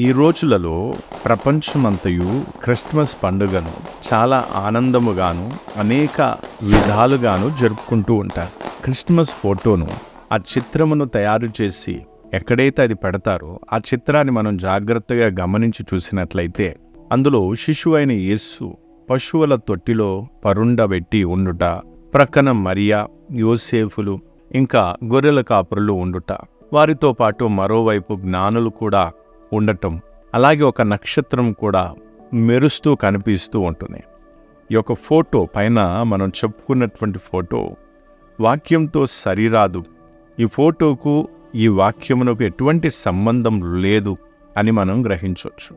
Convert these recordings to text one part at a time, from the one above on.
ఈ రోజులలో ప్రపంచమంతయు క్రిస్మస్ పండుగను చాలా ఆనందముగాను అనేక విధాలుగాను జరుపుకుంటూ ఉంటారు. క్రిస్మస్ ఫోటోను, ఆ చిత్రమును తయారు చేసి ఎక్కడైతే అది పెడతారో ఆ చిత్రాన్ని మనం జాగ్రత్తగా గమనించి చూసినట్లయితే అందులో శిశువైన యేసు పశువుల తొట్టిలో పరుండబెట్టి ఉండుట, ప్రక్కన మరియా, యోసేఫులు ఇంకా గొర్రెల కాపురులు ఉండుట, వారితో పాటు మరోవైపు జ్ఞానులు కూడా ఉండటం, అలాగే ఒక నక్షత్రం కూడా మెరుస్తూ కనిపిస్తూ ఉంటుంది. ఈ యొక్క ఫోటో పైన మనం చెప్పుకున్నటువంటి ఫోటో వాక్యంతో సరిరాదు, ఈ ఫోటోకు ఈ వాక్యమునకు ఎటువంటి సంబంధం లేదు అని మనం గ్రహించవచ్చు.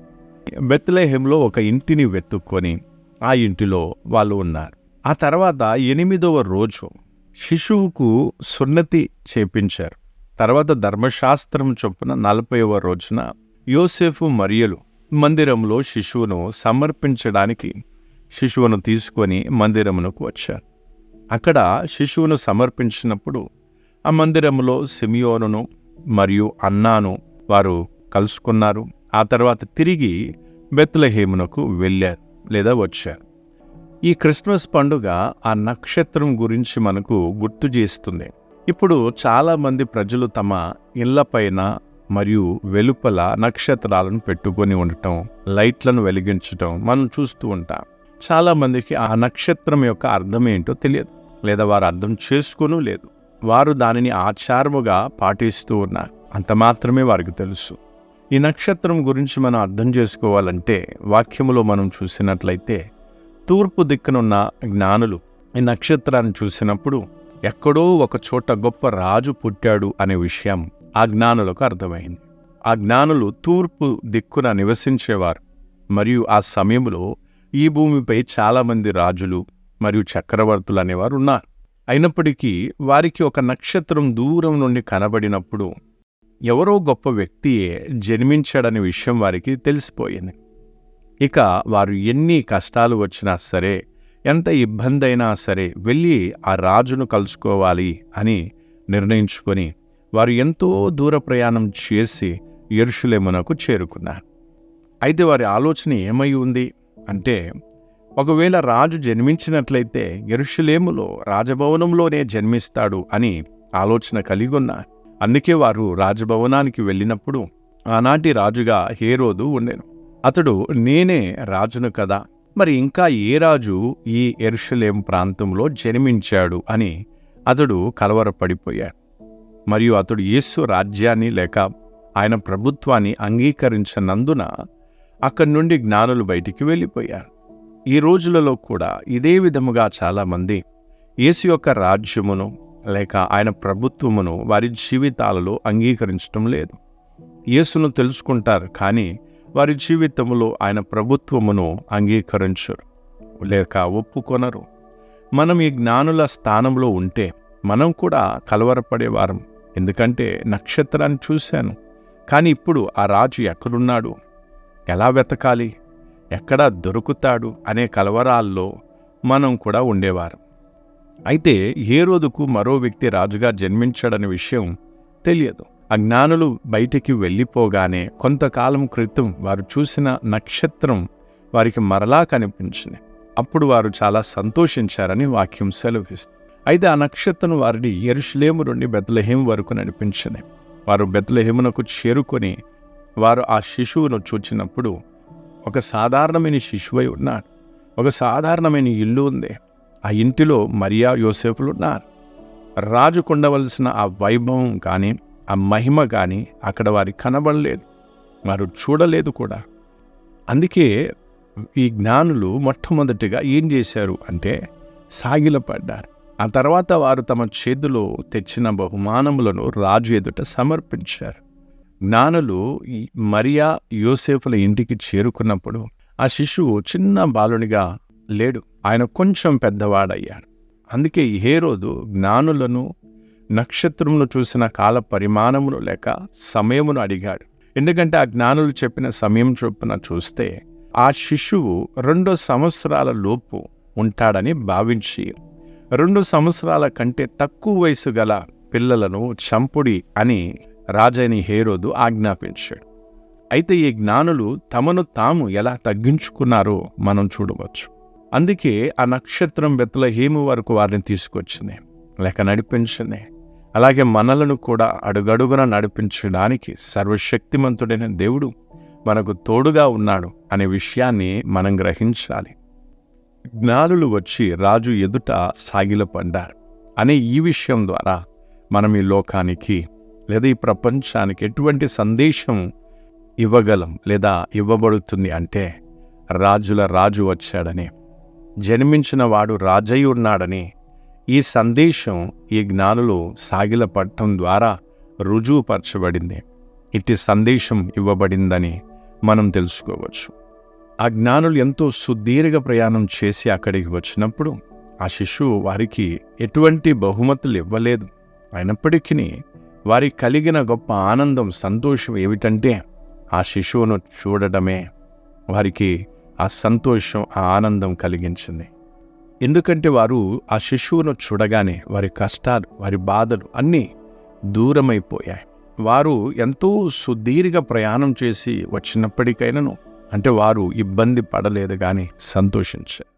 బెత్లెహేంలో ఒక ఇంటిని వెతుక్కొని ఆ ఇంటిలో వాళ్ళు ఉన్నారు. ఆ తర్వాత 8వ రోజు శిశువుకు సున్నతి చేపించారు. తర్వాత ధర్మశాస్త్రం చొప్పున 40వ రోజున యోసేఫు మరియలు మందిరంలో శిశువును సమర్పించడానికి శిశువును తీసుకొని మందిరమునకు వచ్చారు. అక్కడ శిశువును సమర్పించినప్పుడు ఆ మందిరంలో సిమియోనును మరియు అన్నాను వారు కలుసుకున్నారు. ఆ తర్వాత తిరిగి బెత్లెహేమునకు వెళ్ళారు లేదా వచ్చారు. ఈ క్రిస్మస్ పండుగ ఆ నక్షత్రం గురించి మనకు గుర్తు చేస్తుంది. ఇప్పుడు చాలామంది ప్రజలు తమ ఇళ్లపైన మరియు వెలుపల నక్షత్రాలను పెట్టుకొని ఉండటం, లైట్లను వెలిగించటం మనం చూస్తూ ఉంటాం. చాలామందికి ఆ నక్షత్రం యొక్క అర్థం ఏంటో తెలియదు, లేదా వారు అర్థం చేసుకోనూ లేదు. వారు దానిని ఆచారముగా పాటిస్తూ ఉన్నారు, అంత మాత్రమే వారికి తెలుసు. ఈ నక్షత్రం గురించి మనం అర్థం చేసుకోవాలంటే వాక్యములో మనం చూసినట్లయితే తూర్పు దిక్కునున్న జ్ఞానులు ఈ నక్షత్రాన్ని చూసినప్పుడు ఎక్కడో ఒక చోట గొప్ప రాజు పుట్టాడు అనే విషయం ఆ జ్ఞానులకు అర్థమైంది. ఆ జ్ఞానులు తూర్పు దిక్కున నివసించేవారు మరియు ఆ సమయంలో ఈ భూమిపై చాలామంది రాజులు మరియు చక్రవర్తులు అనేవారు ఉన్నారు. అయినప్పటికీ వారికి ఒక నక్షత్రం దూరం నుండి కనబడినప్పుడు ఎవరో గొప్ప వ్యక్తియే జన్మించాడనే విషయం వారికి తెలిసిపోయింది. ఇక వారు ఎన్ని కష్టాలు వచ్చినా సరే, ఎంత ఇబ్బంది అయినా సరే వెళ్ళి ఆ రాజును కలుసుకోవాలి అని నిర్ణయించుకొని వారు ఎంతో దూర ప్రయాణం చేసి యెరూషలేమునకు చేరుకున్నారు. అయితే వారి ఆలోచన ఏమై ఉంది అంటే, ఒకవేళ రాజు జన్మించినట్లయితే యెరూషలేములో రాజభవనంలోనే జన్మిస్తాడు అని ఆలోచన కలిగి ఉన్నారు. అందుకే వారు రాజభవనానికి వెళ్ళినప్పుడు ఆనాటి రాజుగా హేరోదు ఉండెను. అతడు నేనే రాజును కదా, మరి ఇంకా ఏ రాజు ఈ యెరూషలేము ప్రాంతంలో జన్మించాడు అని అతడు కలవరపడిపోయాడు. మరియు అతడు యేసు రాజ్యాన్ని లేక ఆయన ప్రభుత్వాన్ని అంగీకరించనందున అక్కడి నుండి జ్ఞానులు బయటికి వెళ్ళిపోయారు. ఈ రోజులలో కూడా ఇదే విధముగా చాలామంది యేసు యొక్క రాజ్యమును లేక ఆయన ప్రభుత్వమును వారి జీవితాలలో అంగీకరించడం లేదు. యేసును తెలుసుకుంటారు, కానీ వారి జీవితంలో ఆయన ప్రభుత్వమును అంగీకరించరు లేక ఒప్పుకొనరు. మనం ఈ జ్ఞానుల స్థానంలో ఉంటే మనం కూడా కలవరపడేవారం. ఎందుకంటే నక్షత్రాన్ని చూశాను, కానీ ఇప్పుడు ఆ రాజు ఎక్కడున్నాడు, ఎలా వెతకాలి, ఎక్కడ దొరుకుతాడు అనే కలవరాల్లో మనం కూడా ఉండేవారం. అయితే హేరోదుకు మరో వ్యక్తి రాజుగా జన్మించాడనే విషయం తెలియదు. ఆ జ్ఞానులు బయటికి వెళ్ళిపోగానే కొంతకాలం క్రితం వారు చూసిన నక్షత్రం వారికి మరలా కనిపించింది. అప్పుడు వారు చాలా సంతోషించారని వాక్యం సెలవిస్తుంది. అయితే ఆ నక్షత్రం వారిని యెరూషలేము నుండి బెత్లెహేము వరకు నడిపించింది. వారు బెత్లెహేమునకు చేరుకొని వారు ఆ శిశువును చూచినప్పుడు ఒక సాధారణమైన శిశువై ఉన్నాడు. ఒక సాధారణమైన ఇల్లు ఉంది. ఆ ఇంటిలో మరియా, యోసేఫులు ఉన్నారు. రాజుకు ఉండవలసిన ఆ వైభవం కానీ ఆ మహిమ కానీ అక్కడ వారికి కనబడలేదు, వారు చూడలేదు కూడా. అందుకే ఈ జ్ఞానులు మొట్టమొదటిగా ఏం చేశారు అంటే సాగిలపడ్డారు. ఆ తర్వాత వారు తమ చేతిలో తెచ్చిన బహుమానములను రాజు ఎదుట సమర్పించారు. జ్ఞానులు మరియా, యోసేఫుల ఇంటికి చేరుకున్నప్పుడు ఆ శిశువు చిన్న బాలునిగా లేడు, ఆయన కొంచెం పెద్దవాడయ్యాడు. అందుకే హేరోదు జ్ఞానులను నక్షత్రమును చూసిన కాల పరిమాణమును లేక సమయమును అడిగాడు. ఎందుకంటే ఆ జ్ఞానులు చెప్పిన సమయం చొప్పున చూస్తే ఆ శిశువు 2 సంవత్సరాల లోపు ఉంటాడని భావించి 2 సంవత్సరాల కంటే తక్కువ వయసు గల పిల్లలను చంపుడి అని రాజైన హేరోదు ఆజ్ఞాపించాడు. అయితే ఈ జ్ఞానులు తమను తాము ఎలా తగ్గించుకున్నారో మనం చూడవచ్చు. అందుకే ఆ నక్షత్రం బెత్లెహేము వరకు వారిని తీసుకొచ్చింది, లేక నడిపించింది. అలాగే మనలను కూడా అడుగడుగున నడిపించడానికి సర్వశక్తిమంతుడైన దేవుడు మనకు తోడుగా ఉన్నాడు అనే విషయాన్ని మనం గ్రహించాలి. జ్ఞానులు వచ్చి రాజు ఎదుట సాగిలపడ్డారు అనే ఈ విషయం ద్వారా మనం ఈ లోకానికి లేదా ఈ ప్రపంచానికి ఎటువంటి సందేశం ఇవ్వగలం లేదా ఇవ్వబడుతుంది అంటే, రాజుల రాజు వచ్చాడని, జన్మించిన వాడు రాజై ఉన్నాడని ఈ సందేశం ఈ జ్ఞానులు సాగిలపడటం ద్వారా రుజువుపరచబడింది. ఇట్టి సందేశం ఇవ్వబడిందని మనం తెలుసుకోవచ్చు. ఆ జ్ఞానులు ఎంతో సుదీర్ఘ ప్రయాణం చేసి అక్కడికి వచ్చినప్పుడు ఆ శిశువు వారికి ఎటువంటి బహుమతులు ఇవ్వలేదు. అయినప్పటికీ వారికి కలిగిన గొప్ప ఆనందం, సంతోషం ఏమిటంటే ఆ శిశువును చూడడమే వారికి ఆ సంతోషం, ఆ ఆనందం కలిగించింది. ఎందుకంటే వారు ఆ శిశువును చూడగానే వారి కష్టాలు, వారి బాధలు అన్నీ దూరమైపోయాయి. వారు ఎంతో సుదీర్ఘ ప్రయాణం చేసి వచ్చినప్పటికైనాను అంటే వారు ఇబ్బంది పడలేదు, కానీ సంతోషించారు.